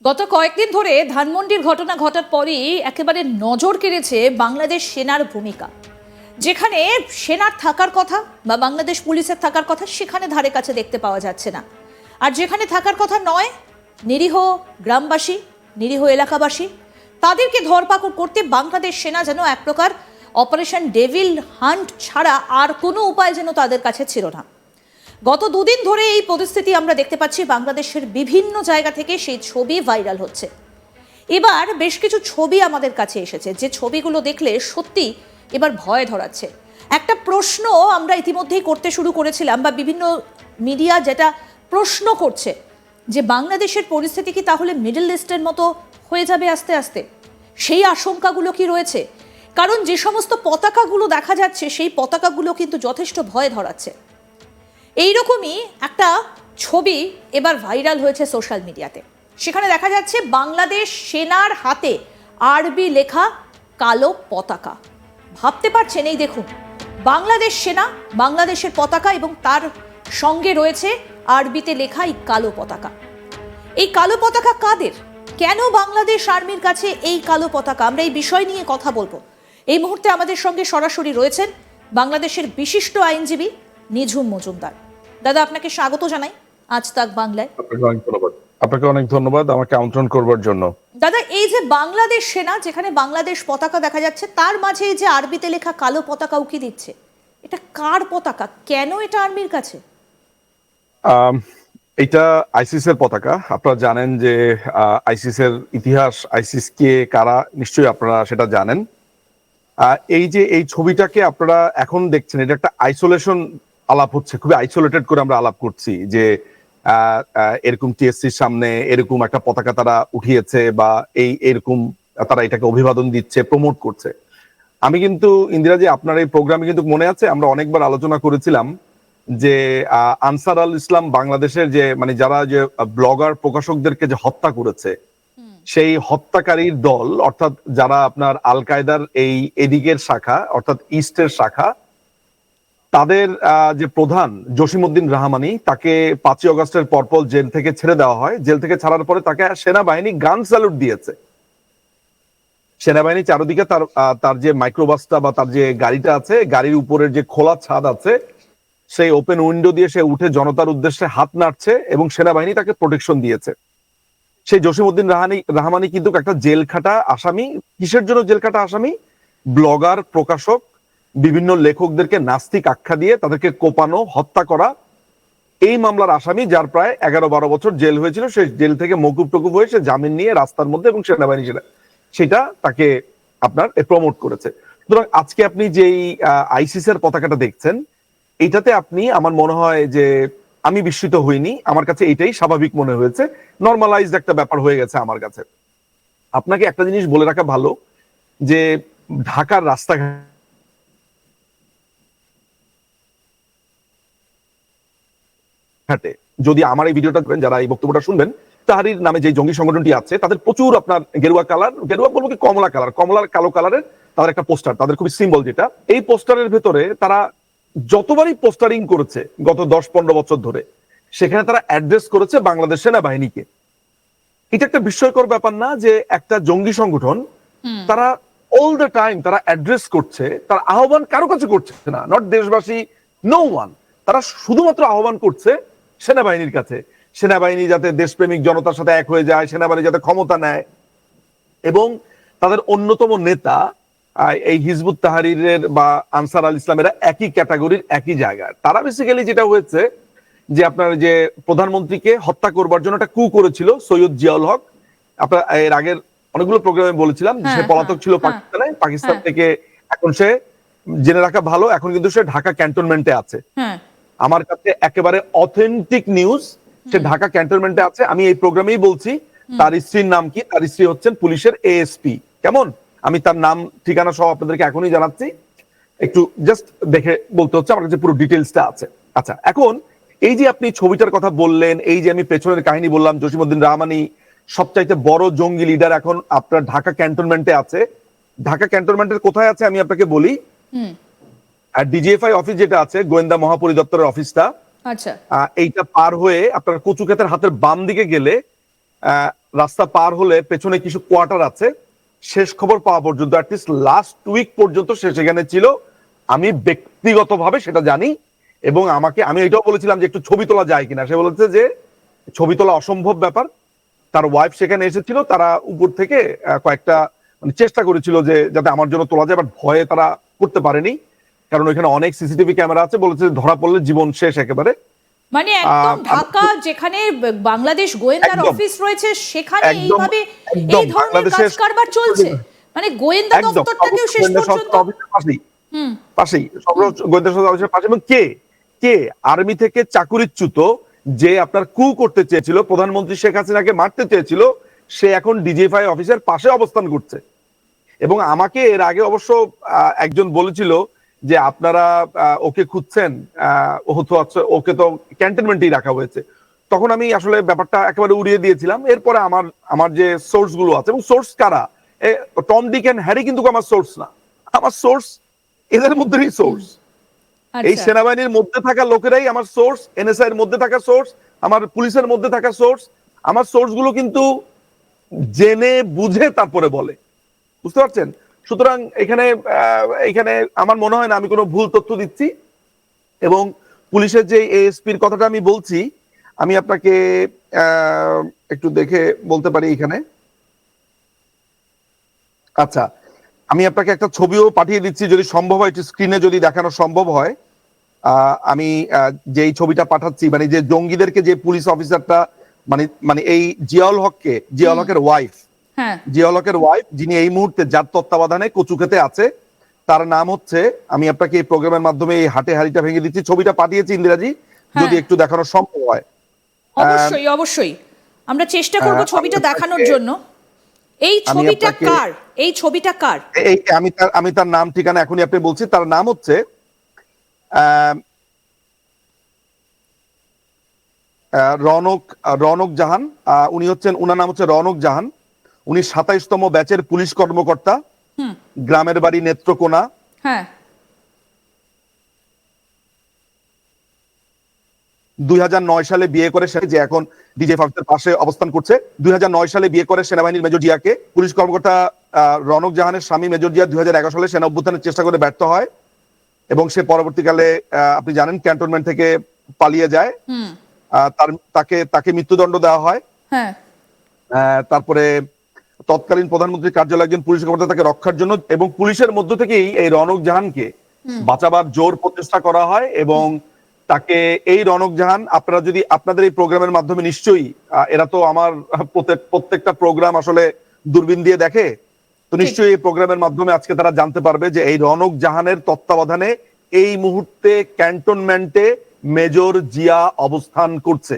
গত কয়েকদিন ধরে ধানমন্ডির ঘটনা ঘটার পরই একেবারে নজর কেড়েছে বাংলাদেশ সেনার ভূমিকা। যেখানে সেনার থাকার কথা বা বাংলাদেশ পুলিশের থাকার কথা সেখানে ধারে কাছে দেখতে পাওয়া যাচ্ছে না। আর যেখানে থাকার কথা নয়, নিরীহ গ্রামবাসী, নিরীহ এলাকাবাসী, তাদেরকে ধরপাকড় করতে বাংলাদেশ সেনা যেন এক প্রকার অপারেশন ডেভিল হান্ট ছাড়া আর কোনো উপায় যেন তাদের কাছে ছিল না। গত দুদিন ধরে এই পরিস্থিতি আমরা দেখতে পাচ্ছি। বাংলাদেশের বিভিন্ন জায়গা থেকে সেই ছবি ভাইরাল হচ্ছে। এবার বেশ কিছু ছবি আমাদের কাছে এসেছে, যে ছবিগুলো দেখলে সত্যি এবার ভয় ধরাচ্ছে। একটা প্রশ্ন আমরা ইতিমধ্যেই করতে শুরু করেছিলাম, বা বিভিন্ন মিডিয়া যেটা প্রশ্ন করছে, যে বাংলাদেশের পরিস্থিতি কি তাহলে মিডল ইস্টের মতো হয়ে যাবে আস্তে আস্তে? সেই আশঙ্কাগুলো কি রয়েছে? কারণ যে সমস্ত পতাকাগুলো দেখা যাচ্ছে সেই পতাকাগুলো কিন্তু যথেষ্ট ভয় ধরাচ্ছে। এইরকমই একটা ছবি এবার ভাইরাল হয়েছে সোশ্যাল মিডিয়াতে। সেখানে দেখা যাচ্ছে বাংলাদেশ সেনার হাতে আরবি লেখা কালো পতাকা। ভাবতে পারছেন, এই দেখুন বাংলাদেশ সেনা, বাংলাদেশের পতাকা, এবং তার সঙ্গে রয়েছে আরবিতে লেখা এই কালো পতাকা। এই কালো পতাকা কাদের? কেন বাংলাদেশ আর্মির কাছে এই কালো পতাকা? আমরা এই বিষয় নিয়ে কথা বলবো। এই মুহূর্তে আমাদের সঙ্গে সরাসরি রয়েছেন বাংলাদেশের বিশিষ্ট আইনজীবী নিঝুম মজুমদার। দাদা, আপনাকে স্বাগত জানাই আজ তাক বাংলায়। আপনাকে অনেক ধন্যবাদ আমাকে আমন্ত্রণ করবার জন্য। দাদা, এই যে বাংলাদেশ সেনা, যেখানে বাংলাদেশ পতাকা দেখা যাচ্ছে, তার মাঝে এই যে আরবিতে লেখা কালো পতাকা উকি দিচ্ছে, এটা কার পতাকা? কেন এটা আর্মির কাছে? এটা আইসিস এর পতাকা। আপনারা জানেন যে আইসিস এর ইতিহাস, আইসিস কে কারা, নিশ্চয়ই আপনারা সেটা জানেন। এই যে এই ছবিটাকে আপনারা এখন দেখছেন, এটা একটা আইসোলেশন আলাপ হচ্ছে, খুবই আইসোলেটেড করে আমরা আলাপ করছি যে এরকম টিএসসির সামনে এরকম একটা পতাকা তারা উঠিয়েছে, বা এরকম তারা এটাকে অভিবাদন দিচ্ছে, প্রমোট করছে। আমি কিন্তু ইন্দিরাজি, আপনার এই প্রোগ্রামে কিন্তু মনে আছে আমরা অনেকবার আলোচনা করেছিলাম যে আনসার আল ইসলাম বাংলাদেশের যে যারা যে ব্লগার প্রকাশকদেরকে যে হত্যা করেছে, সেই হত্যাকারীর দল, অর্থাৎ যারা আপনার আল কায়দার এই এদিকের শাখা, অর্থাৎ ইস্টের শাখা, তাদের যে প্রধান জসিমউদ্দিন রাহমানি, তাকে 5ই অগস্টের পরপর জেল থেকে ছেড়ে দেওয়া হয়। জেল থেকে ছাড়ার পরে তাকে সেনাবাহিনী গান স্যালুট দিয়েছে। সেনাবাহিনী চারদিকে তার যে মাইক্রোবাসটা বা তার যে গাড়িটা আছে, গাড়ির উপরের যে খোলা ছাদ আছে, সেই ওপেন উইন্ডো দিয়ে সে উঠে জনতার উদ্দেশ্যে হাত নাড়ছে এবং সেনাবাহিনী তাকে প্রোটেকশন দিয়েছে। সেই জসিমউদ্দিন রাহমানি কিন্তু একটা জেল খাটা আসামি। কিসের জন্য জেল খাটা আসামি? ব্লগার, প্রকাশক, বিভিন্ন লেখকদেরকে নাস্তিক আখ্যা দিয়ে তাদেরকে কোপানো, হত্যা করা, এই মামলার আসামি, যার প্রায় 11-12 বছর জেল হয়েছিল। সে জেল থেকে মকুব টকুব হয়ে সে জামিন নিয়ে রাস্তার মধ্যে, এবং সেনাবাহিনী সেটা তাকে আপনার প্রমোট করেছে। সুতরাং আজকে আপনি যেই আইসিস এর পতাকাটা দেখছেন, এটাতে আপনি, আমার মনে হয় যে আমি বিস্মিত হইনি, আমার কাছে এটাই স্বাভাবিক মনে হয়েছে, নর্মালাইজড একটা ব্যাপার হয়ে গেছে আমার কাছে। আপনাকে একটা জিনিস বলে রাখা ভালো, যে ঢাকার রাস্তাঘাটে যদি আমার এই ভিডিওটা দেখবেন, যারা এই বক্তব্যটা শুনবেন, তাহরির নামে যে জঙ্গি সংগঠনটি আছে, তাদের প্রচুর আপনার গেরুয়া কালার, গেরুয়া বলবো কি কমলা কালার, কমলার কালো কালারের তাদের একটা পোস্টার, তাদের খুবই সিম্বল, যেটা এই পোস্টারের ভেতরে তারা যতবারই পোস্টারিং করেছে গত 10-15 বছর ধরে, সেখানে তারা অ্যাড্রেস করেছে বাংলাদেশ সেনাবাহিনীকে। এটা একটা বিস্ময়কর ব্যাপার না, যে একটা জঙ্গি সংগঠন তারা অল দ্য টাইম তারা অ্যাড্রেস করছে, তার আহ্বান কারো কাছে করছে না, নট দেশবাসী, নো ওয়ান, তারা শুধুমাত্র আহ্বান করছে সেনাবাহিনীর কাছে। সেনাবাহিনী যাতে দেশপ্রেমিক জনতার সাথে এক হয়ে যায়, সেনাবাহিনী যাতে ক্ষমতা নেয়, এবং তাদের অন্যতম নেতা এই হিজবুত তাহরিরের বা আনসার আল ইসলামেরা একই ক্যাটাগরির, একই জায়গায়। তারা বেসিক্যালি যেটা হয়েছে, যে আপনার যে প্রধানমন্ত্রীকে হত্যা করবার জন্য একটা কু করেছিল সৈয়দ জিয়াউল হক। আপনার এর আগের অনেকগুলো প্রোগ্রামে বলেছিলাম, সে পলাতক ছিল পাকিস্তানে, পাকিস্তান থেকে এখন সে, জেনে রাখা ভালো, এখন কিন্তু সে ঢাকা ক্যান্টনমেন্টে আছে। আমার কাছে একেবারে অথেন্টিক নিউজ, সে ঢাকা ক্যান্টনমেন্টে আছে। আমি এই প্রোগ্রামেই বলছি তার স্ত্রীর নাম কি। তার স্ত্রী হচ্ছেন পুলিশের এএসপি। কেমন? আমি তার নাম ঠিকানা সহ আপনাদেরকে এখনই জানাচ্ছি, একটু জাস্ট দেখে বলতে হচ্ছে, আমার কাছে পুরো ডিটেলসটা আছে। আচ্ছা, এখন এই যে আপনি ছবিটার কথা বললেন, এই যে আমি পেছনের কাহিনী বললাম, জসিমউদ্দিন রাহমানি সবচাইতে বড় জঙ্গি লিডার, এখন আপনার ঢাকা ক্যান্টনমেন্টে আছে। ঢাকা ক্যান্টনমেন্টের কোথায় আছে আমি আপনাকে বলি। আর ডিজিএফআই অফিস যেটা আছে, গোয়েন্দা মহাপরিদপ্তরের অফিসটা, আচ্ছা, এইটা পার হয়ে আপনার কচুক্ষেতের হাতের বাম দিকে গেলে রাস্তা পার হলে পেছনে কিছু কোয়ার্টার আছে, শেষ খবর পাওয়া পর্যন্ত অ্যাটলিস্ট লাস্ট উইক পর্যন্ত সে সেখানে ছিল। আমি ব্যক্তিগতভাবে সেটা জানি, এবং আমি এটাও বলেছিলাম যে একটু ছবি তোলা যায় কিনা। সে বলেছে যে ছবি তোলা অসম্ভব ব্যাপার। তার ওয়াইফ সেখানে এসেছিল, তারা উপর থেকে কয়েকটা চেষ্টা করেছিল যে যাতে আমার জন্য তোলা যায়, বাট ভয়ে তারা করতে পারেনি, কারণ ওইখানে অনেক সিসিটিভি ক্যামেরা আছে। বলেছে ধরা পড়লে জীবন শেষ একেবারে। মানে একদম ঢাকা যেখানে বাংলাদেশ গোয়েন্দার একদম। অফিস রয়েছে সেখানে একদম, এইভাবে একদম এই ধরনের কাজ বাংলাদেশের কারবার চলছে, মানে গোয়েন্দা একদম দপ্তরটাকেও শেষ গোয়েন্দা পর্যন্ত সংস্থা অফিসের পাশেই হুম পাশেই গোয়েন্দা সংস্থা অফিসের পাশে। এবং কে কে আর্মি থেকে চাকুরিচ্যুত, যে আপনার কু করতে চেয়েছিল, প্রধানমন্ত্রী শেখ হাসিনাকে মারতে চেয়েছিল, সে এখন ডিজিএফআই অফিসের পাশে অবস্থান করছে। এবং আমাকে এর আগে অবশ্য একজন বলেছিল যে আপনারা ওকে খুঁজছেন, ওকে তো ক্যান্টনমেন্টেই রাখা হয়েছে। তখন আমি আসলে ব্যাপারটা একেবারে উড়িয়ে দিয়েছিলাম। এরপরে আমার যে সোর্স গুলো আছে, এবং সোর্স কারা, টম ডিক এন্ড হ্যারি কিন্তু আমার সোর্স না। আমার সোর্স এদের মধ্যেই সোর্স। এই আচ্ছা সেনাবাহিনীর মধ্যে থাকা লোকেরাই আমার সোর্স, এনএসআই এর মধ্যে থাকা সোর্স, আমার পুলিশের মধ্যে থাকা সোর্স। আমার সোর্স গুলো কিন্তু জেনে বুঝে তারপরে বলে, বুঝতে পারছেন? সুতরাং এখানে আমার মনে হয় না আমি কোনো ভুল তথ্য দিচ্ছি। এবং পুলিশের যে এএসপির কথাটা আমি বলছি, আমি আপনাকে একটু দেখে বলতে পারি এখানে। আচ্ছা, আমি আপনাকে একটা ছবিও পাঠিয়ে দিচ্ছি, যদি সম্ভব হয় একটু স্ক্রিনে যদি দেখানো সম্ভব হয়। আমি যেই ছবিটা পাঠাচ্ছি, মানে যে জঙ্গিদেরকে যে পুলিশ অফিসারটা, মানে এই জিয়াউল হকের ওয়াইফ, হ্যাঁ জিয়াউল হকের ওয়াইফ, যিনি এই মুহূর্তে যার তত্ত্বাবধানে কচুক্ষেতে আছে, তার নাম হচ্ছে, আমি আপনাকে এই প্রোগ্রামের মাধ্যমে এই হাটে হাড়িটা ভেঙে দিচ্ছি, ছবিটা পাঠিয়েছি ইন্দিরাজি, যদি একটু দেখানো সম্ভব হয়। অবশ্যই অবশ্যই আমরা চেষ্টা করব ছবিটা দেখানোর জন্য। এই ছবিটা কার, এই ছবিটা কার? আমি তার নাম ঠিকানা এখনই আপনি বলছি। তার নাম হচ্ছে রনক জাহান। উনার নাম হচ্ছে রনক জাহান। উনি 27তম ব্যাচের পুলিশ কর্মকর্তা, গ্রামের বাড়ি নেত্রকোনা। হ্যাঁ 2009 সালে বিয়ে করে, যে এখন ডিজিএফ অফিসের পাশে অবস্থান করছে। 2009 সালে বিয়ে করে সেনাবাহিনীর মেজর জিয়াকে। পুলিশ কর্মকর্তা রনক জাহানের স্বামী মেজর জিয়া 2011 সালে সেনা অভ্যুত্থানের চেষ্টা করে ব্যর্থ হয়, এবং সে পরবর্তীকালে আপনি জানেন ক্যান্টনমেন্ট থেকে পালিয়ে যায়। তাকে মৃত্যুদণ্ড দেওয়া হয়। হ্যাঁ তারপরে তৎকালীন প্রধানমন্ত্রীর কার্যালয়ে একজন পুলিশ কর্মকর্তা তাকে রক্ষার জন্য, এবং পুলিশের মধ্য থেকেই এই রনক জাহানকে বাঁচাবার জোর প্রচেষ্টা করা হয়। এবং তাকে এই রনক জাহান, আপনারা যদি আপনাদের এই প্রোগ্রামের মাধ্যমে নিশ্চয়ই, এরা তো আমার প্রত্যেকটা প্রোগ্রাম আসলে দূরবীন দিয়ে দেখে, তো নিশ্চয়ই এই প্রোগ্রামের মাধ্যমে আজকে তারা জানতে পারবে যে এই রনক জাহানের তত্ত্বাবধানে এই মুহূর্তে ক্যান্টনমেন্টে মেজর জিয়া অবস্থান করছে।